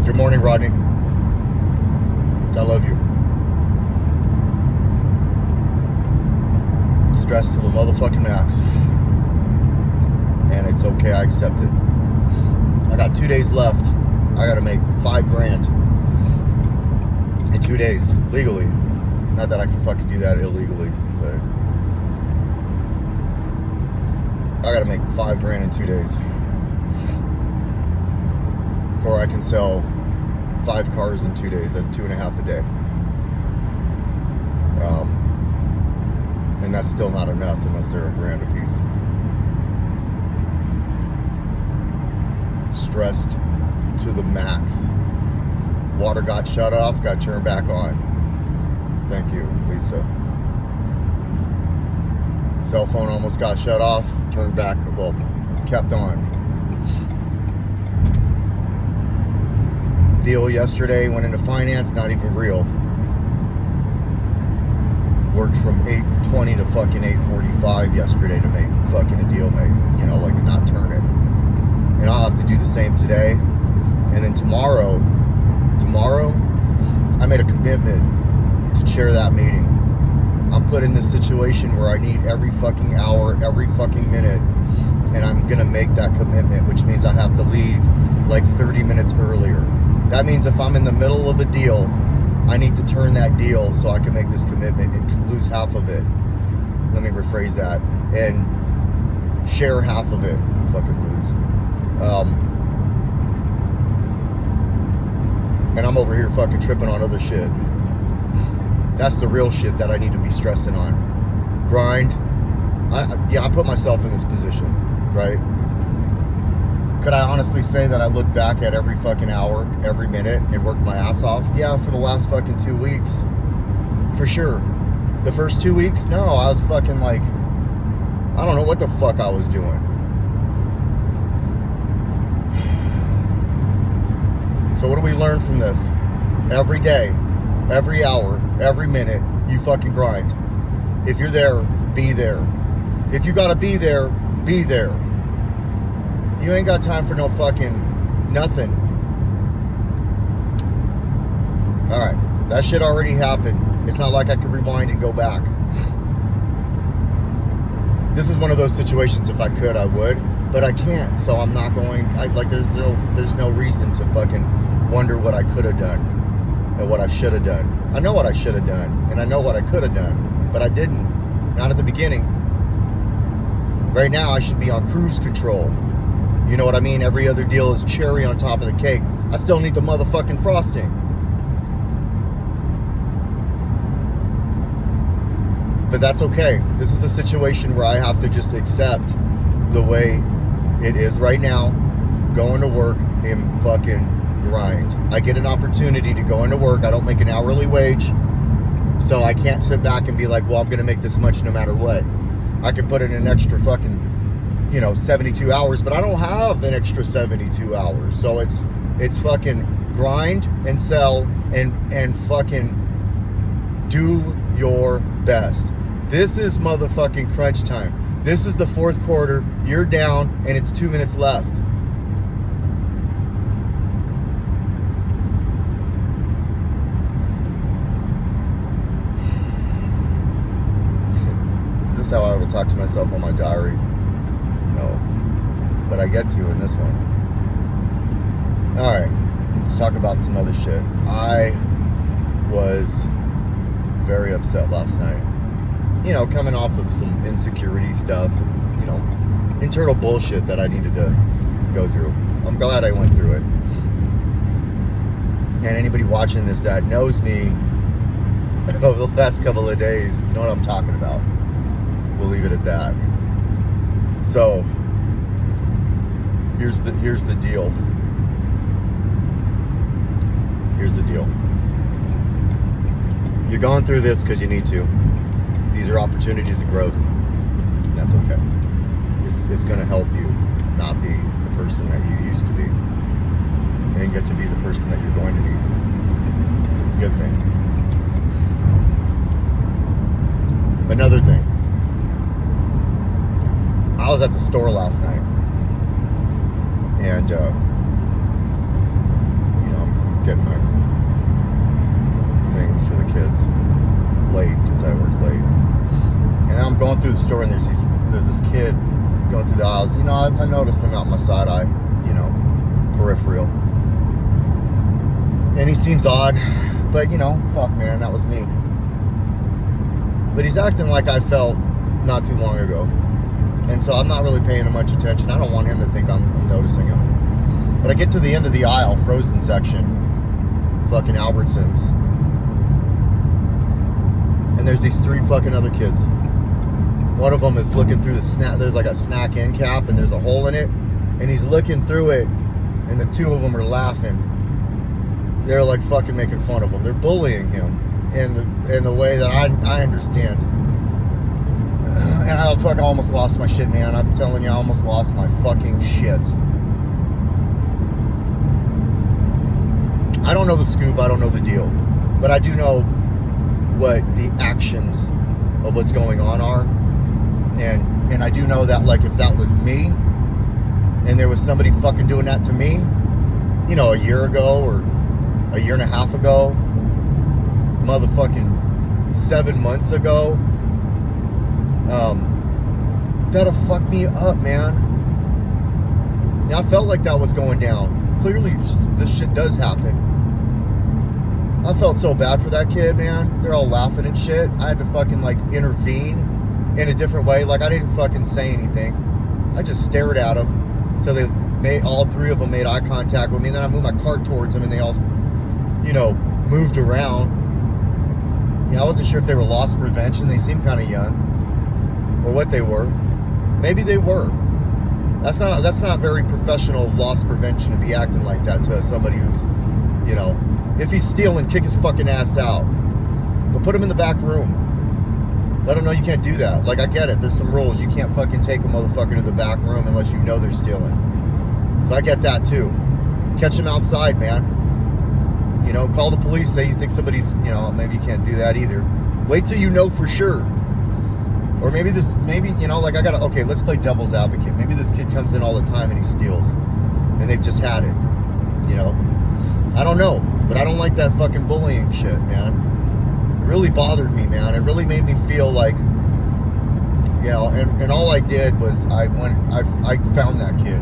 Good morning, Rodney. I love you. Stressed to the motherfucking max. And it's okay, I accept it. I got 2 days left. I gotta make $5,000 in 2 days, legally. Not that I can fucking do that illegally, but I gotta make $5,000 in 2 days. Or I can sell 5 cars in 2 days. That's 2.5 a day. And that's still not enough unless they're $1,000 a piece. Stressed to the max. Water got shut off, got turned back on. Thank you, Lisa. Cell phone almost got shut off, turned back, well, kept on. Deal yesterday went into finance, not even real. Worked from 8:20 to fucking 8:45 yesterday to make fucking a deal made. You know, like not turn it. And I'll have to do the same today. And then tomorrow, I made a commitment to chair that meeting. I'm put in this situation where I need every fucking hour, every fucking minute, and I'm gonna make that commitment, which means I have to leave like 30 minutes earlier. That means if I'm in the middle of a deal, I need to turn that deal so I can make this commitment and lose half of it. Let me rephrase that. And share half of it. Fucking lose. And I'm over here fucking tripping on other shit. That's the real shit that I need to be stressing on. Grind. I put myself in this position, right? Could I honestly say that I look back at every fucking hour, every minute, and work my ass off? Yeah, for the last fucking 2 weeks. For sure. The first 2 weeks, no, I was fucking like, I don't know what the fuck I was doing. So what do we learn from this? Every day, every hour, every minute, you fucking grind. If you're there, be there. If you gotta be there, be there. You ain't got time for no fucking nothing. Alright, that shit already happened. It's not like I could rewind and go back. This is one of those situations, if I could, I would. But I can't, so I'm not going. There's no reason to fucking wonder what I could have done and what I should have done. I know what I should have done, and I know what I could have done, but I didn't. Not at the beginning. Right now, I should be on cruise control. You know what I mean? Every other deal is cherry on top of the cake. I still need the motherfucking frosting. But that's okay. This is a situation where I have to just accept the way it is right now, going to work and fucking grind. I get an opportunity to go into work. I don't make an hourly wage, so I can't sit back and be like, well, I'm going to make this much no matter what. I can put in an extra fucking 72 hours, but I don't have an extra 72 hours. So it's fucking grind and sell and fucking do your best. This is motherfucking crunch time. This is the fourth quarter. You're down and it's 2 minutes left. Is this how I would talk to myself on my diary? No, but I get to in this one. All right, let's talk about some other shit. I was very upset last night. Coming off of some insecurity stuff, and, internal bullshit that I needed to go through. I'm glad I went through it. And anybody watching this that knows me over the last couple of days, know what I'm talking about. We'll leave it at that. So here's the deal. Here's the deal. You're going through this because you need to. These are opportunities of growth. And that's okay. It's going to help you not be the person that you used to be and get to be the person that you're going to be. So it's a good thing. Another thing. I was at the store last night, and I'm through the store and there's this kid going through the aisles. You know, I noticed him out my side eye, you know, peripheral. And he seems odd, but you know, fuck man, that was me. But he's acting like I felt not too long ago. And so I'm not really paying him much attention. I don't want him to think I'm noticing him. But I get to the end of the aisle, frozen section, fucking Albertsons. And there's these 3 fucking other kids. One of them is looking through the snack. There's like a snack end cap and there's a hole in it. And he's looking through it. And the 2 of them are laughing. They're like fucking making fun of him. They're bullying him in the way that I understand. And I almost lost my shit, man. I'm telling you, I almost lost my fucking shit. I don't know the scoop. I don't know the deal. But I do know what the actions of what's going on are. And I do know that, like, if that was me and there was somebody fucking doing that to me, you know, a year ago or a year and a half ago, motherfucking 7 months ago, that'll fuck me up, man. Yeah, I felt like that was going down. Clearly, this shit does happen. I felt so bad for that kid, man. They're all laughing and shit. I had to fucking, like, intervene in a different way. Like, I didn't fucking say anything. I just stared at them until all 3 of them made eye contact with me. And then I moved my cart towards them and they all, you know, moved around. You know, I wasn't sure if they were loss prevention. They seemed kind of young. Or what they were. Maybe they were. That's not very professional of loss prevention to be acting like that to somebody who's, you know, if he's stealing, kick his fucking ass out. But put him in the back room. Let him know you can't do that. Like, I get it. There's some rules. You can't fucking take a motherfucker to the back room unless you know they're stealing. So I get that too. Catch them outside, man. You know, call the police. Say you think somebody's, you know, maybe you can't do that either. Wait till you know for sure. Or maybe, you know, like okay, let's play devil's advocate. Maybe this kid comes in all the time and he steals. And they've just had it. You know? I don't know. But I don't like that fucking bullying shit, man. It really bothered me, man. It really made me feel like, you know, and all I did was I found that kid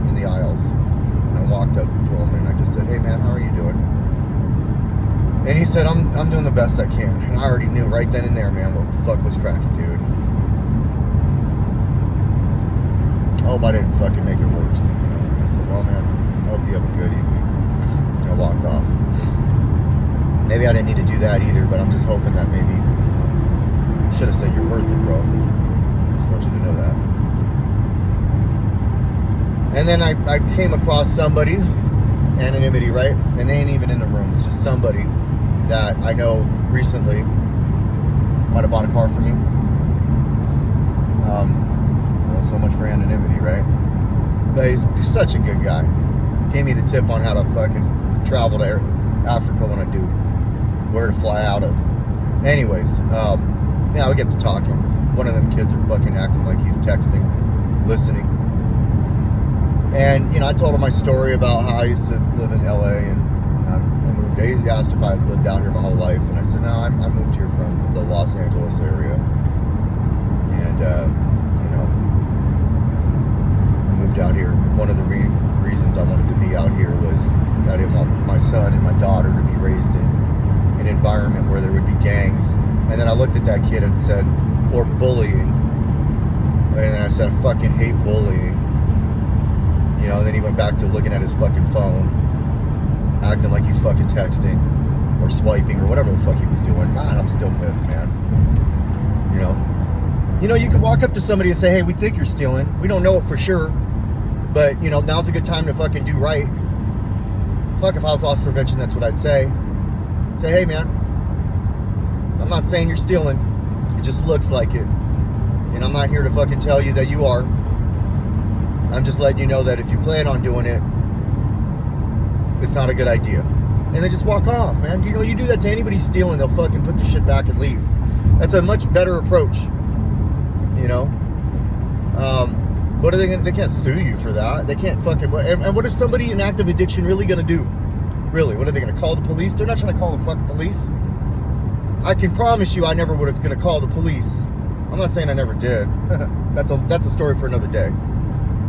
in the aisles. And I walked up to him and I just said, hey man, how are you doing? And he said, I'm doing the best I can. And I already knew right then and there, man, what the fuck was cracking, dude. I hope I didn't fucking make it worse. You know? I said, well, man, I hope you have a good evening. And I walked off. Maybe I didn't need to do that either, but I'm just hoping that maybe should have said you're worth it, bro. Just want you to know that. And then I came across somebody, anonymity, right? And they ain't even in the room. It's just somebody that I know recently might have bought a car for me. Well, so much for anonymity, right? But he's such a good guy. Gave me the tip on how to fucking travel to Africa when I do. Where to fly out of. Anyways, yeah, we get to talking. One of them kids are fucking acting like he's texting, listening. And, you know, I told him my story about how I used to live in LA and I moved. He asked if I lived out here my whole life. And I said, no, I moved here from the Los Angeles area. And, you know, I moved out here. One of the reasons I wanted to be out here was I didn't want my son and my daughter to be raised in an environment where there would be gangs. And then I looked at that kid and said, or bullying. And I said, I fucking hate bullying. You know, and then he went back to looking at his fucking phone, acting like he's fucking texting or swiping or whatever the fuck he was doing. God, I'm still pissed, man. You know, you could walk up to somebody and say, hey, we think you're stealing. We don't know it for sure, but, you know, now's a good time to fucking do right. Fuck, if I was loss prevention, that's what I'd say. Say, hey, man, I'm not saying you're stealing. It just looks like it. And I'm not here to fucking tell you that you are. I'm just letting you know that if you plan on doing it, it's not a good idea. And then just walk off, man. You know, you do that to anybody stealing, they'll fucking put the shit back and leave. That's a much better approach. You know? What are they gonna, they can't sue you for that. They can't fucking, and what is somebody in active addiction really gonna do? Really? What are they gonna call the police? They're not trying to call the fucking police. I can promise you I never was gonna call the police I'm not saying I never did. That's a story for another day.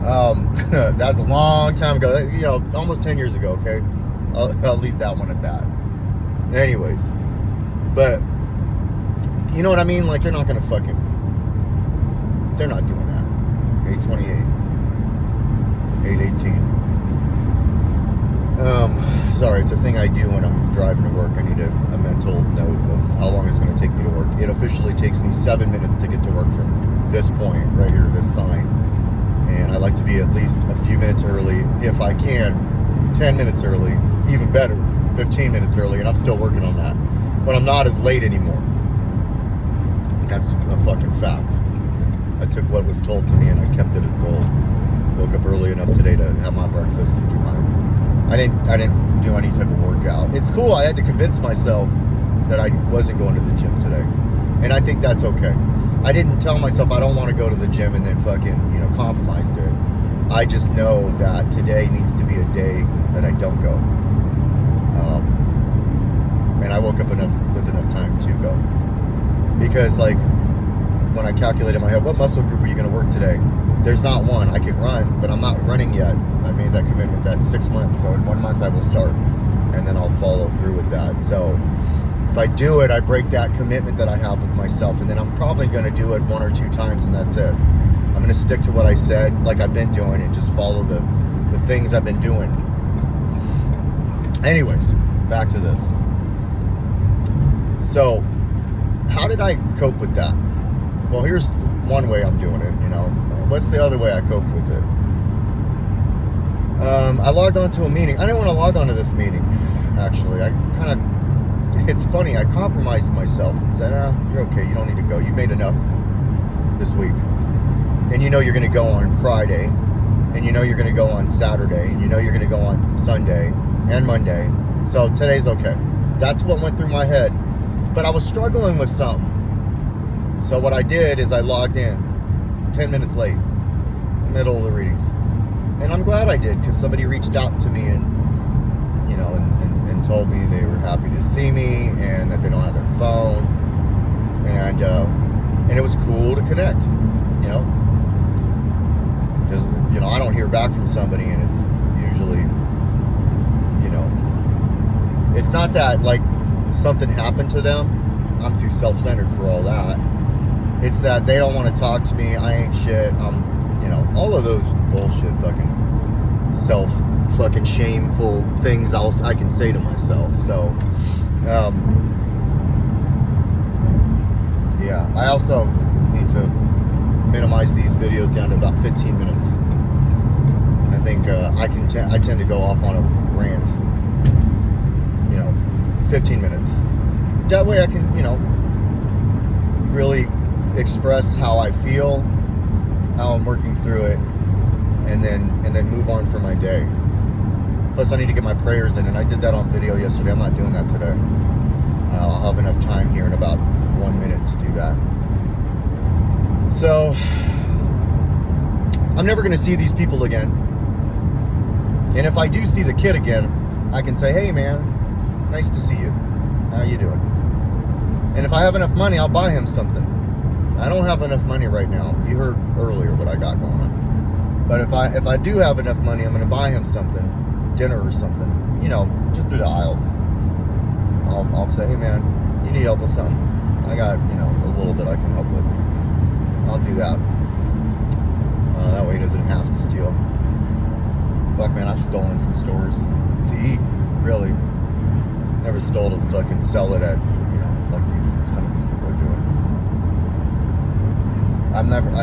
That's a long time ago. You know, almost 10 years ago. Okay, I'll leave that one at that. Anyways, but you know what I mean? Like, they're not doing that. 828, 818. Sorry, it's a thing I do when I'm driving to work. I need a mental note of how long it's going to take me to work. It officially takes me 7 minutes to get to work from this point right here, this sign. And I like to be at least a few minutes early, if I can, 10 minutes early, even better, 15 minutes early, and I'm still working on that. But I'm not as late anymore. That's a fucking fact. I took what was told to me and I kept it as gold. Woke up early enough today to have my breakfast and do mine. I didn't do any type of workout. It's cool. I had to convince myself that I wasn't going to the gym today, and I think that's okay. I didn't tell myself I don't want to go to the gym and then fucking, you know, compromised it. I just know that today needs to be a day that I don't go. And I woke up with enough time to go, because like when I calculated in my head, what muscle group are you going to work today? There's not one. I can run, but I'm not running yet. I made that commitment that 6 months. So in 1 month I will start, and then I'll follow through with that. So if I do it, I break that commitment that I have with myself, and then I'm probably going to do it 1 or 2 times, and that's it. I'm going to stick to what I said, like I've been doing, and just follow the things I've been doing. Anyways, back to this. So how did I cope with that? Well, here's one way I'm doing it, you know. What's the other way I coped with it? I logged on to a meeting. I didn't want to log on to this meeting, actually. It's funny, I compromised myself and said, you're okay, you don't need to go. You made enough this week. And you know you're going to go on Friday, and you know you're going to go on Saturday, and you know you're going to go on Sunday and Monday. So today's okay. That's what went through my head. But I was struggling with something. So what I did is I logged in 10 minutes late, in the middle of the readings. And I'm glad I did, because somebody reached out to me and, you know, and told me they were happy to see me and that they don't have their phone. And it was cool to connect, you know. Because, you know, I don't hear back from somebody, and it's usually, you know, it's not that, like, something happened to them. I'm too self-centered for all that. It's that they don't want to talk to me. I ain't shit. You know, all of those bullshit fucking fucking shameful things I can say to myself. So, yeah. I also need to minimize these videos down to about 15 minutes. I think I tend to go off on a rant. You know, 15 minutes. That way I can, you know, really express how I feel, how I'm working through it, and then move on for my day. Plus I need to get my prayers in, and I did that on video yesterday. I'm not doing that today. I'll have enough time here in about 1 minute to do that. So I'm never going to see these people again, and if I do see the kid again, I can say, hey man, nice to see you, how you doing? And if I have enough money, I'll buy him something. I don't have enough money right now. You heard earlier what I got going on. But if I do have enough money, I'm going to buy him something, dinner or something. You know, just through the aisles. I'll say, hey man, you need help with something? I got, you know, a little bit I can help with. I'll do that. That way he doesn't have to steal. Fuck man, I've stolen from stores to eat. Really. Never stole to fucking sell it at, you know, like some of these people are doing.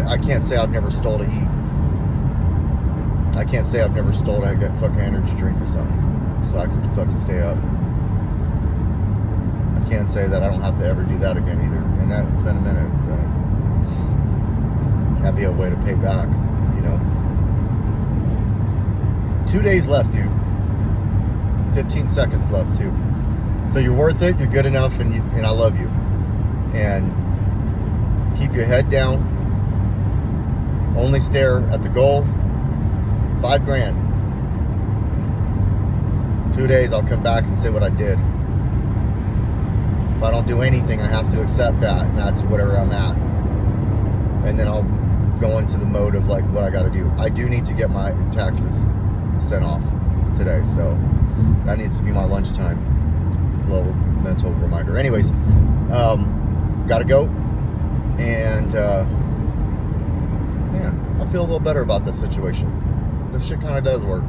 I can't say I've never stole to eat. I can't say I've never stole to get fucking energy drink or something, so I could fucking stay up. I can't say that I don't have to ever do that again either. And it's been a minute, but that'd be a way to pay back, you know. 2 days left, dude. 15 seconds left too. So you're worth it, you're good enough, and I love you. And keep your head down. Only stare at the goal. $5,000. 2 days, I'll come back and say what I did. If I don't do anything, I have to accept that, and that's whatever I'm at. and then I'll go into the mode of like what I got to do. I do need to get my taxes sent off today, so that needs to be my lunchtime little mental reminder. Anyways, gotta go, and man, I feel a little better about this situation. This shit kind of does work.